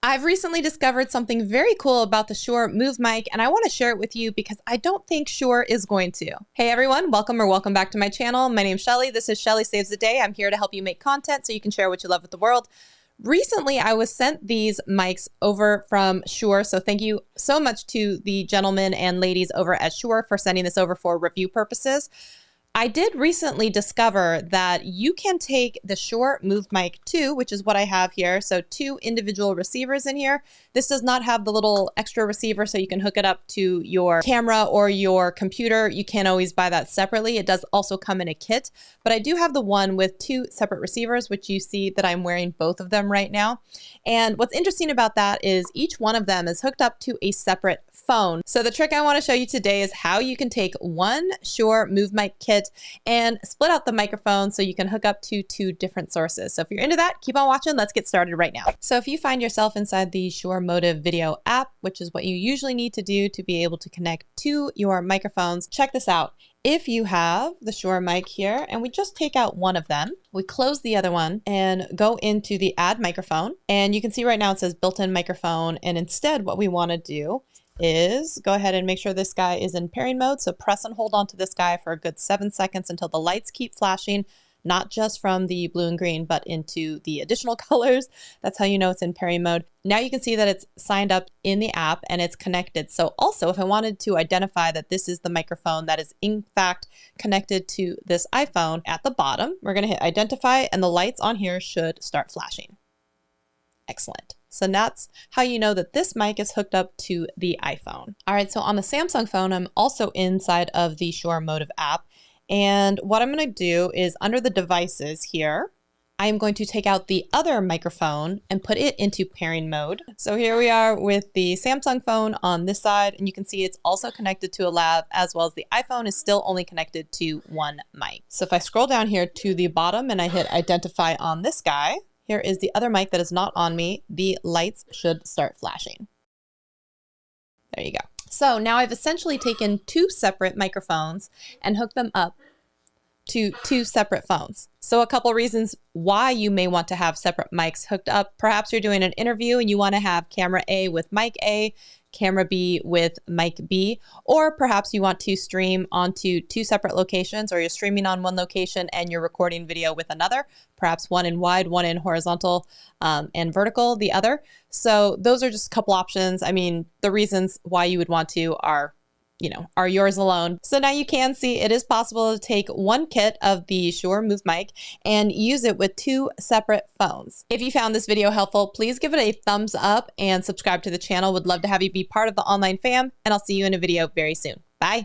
I've recently discovered something very cool about the Shure MoveMic, and I want to share it with you because I don't think Shure is going to. Hey everyone, welcome back to my channel. My name's Shelly. This is Shelly Saves the Day. I'm here to help you make content so you can share what you love with the world. Recently, I was sent these mics over from Shure, so thank you so much to the gentlemen and ladies over at Shure for sending this over for review purposes. I did recently discover that you can take the Shure MoveMic Two, which is what I have here, so 2 individual receivers in here. This does not have the little extra receiver so you can hook it up to your camera or your computer. You can't always buy that separately. It does also come in a kit, but I do have the one with 2 separate receivers, which you see that I'm wearing both of them right now. And what's interesting about that is each one of them is hooked up to a separate phone. So the trick I want to show you today is how you can take one Shure MoveMic kit and split out the microphone so you can hook up to 2 different sources. So if you're into that, keep on watching. Let's get started right now. So if you find yourself inside the Shure Motive Video app, which is what you usually need to do to be able to connect to your microphones, check this out. If you have the Shure mic here and we just take out one of them, we close the other one and go into the add microphone. And you can see right now it says built-in microphone. And instead what we want to do is go ahead and make sure this guy is in pairing mode. So press and hold on to this guy for a good 7 seconds until the lights keep flashing, not just from the blue and green, but into the additional colors. That's how you know it's in pairing mode. Now you can see that it's signed up in the app and it's connected. So also if I wanted to identify that this is the microphone that is in fact connected to this iPhone, at the bottom, we're going to hit identify and the lights on here should start flashing. Excellent. So that's how you know that this mic is hooked up to the iPhone. All right, so on the Samsung phone, I'm also inside of the Shure Motive app. And what I'm going to do is under the devices here, I'm going to take out the other microphone and put it into pairing mode. So here we are with the Samsung phone on this side, and you can see it's also connected to a lav, as well as the iPhone is still only connected to one mic. So if I scroll down here to the bottom and I hit identify on this guy, here is the other mic that is not on me. The lights should start flashing. There you go. So now I've essentially taken 2 separate microphones and hooked them up to 2 separate phones. So a couple reasons why you may want to have separate mics hooked up. Perhaps you're doing an interview and you want to have camera A with mic A, camera B with mic B, or perhaps you want to stream onto 2 separate locations, or you're streaming on one location and you're recording video with another, perhaps one in wide, one in horizontal, and vertical, the other. So those are just a couple options. I mean, the reasons why you would want to are yours alone. So now you can see it is possible to take one kit of the Shure MoveMic and use it with 2 separate phones. If you found this video helpful, please give it a thumbs up and subscribe to the channel. Would love to have you be part of the online fam, and I'll see you in a video very soon. Bye.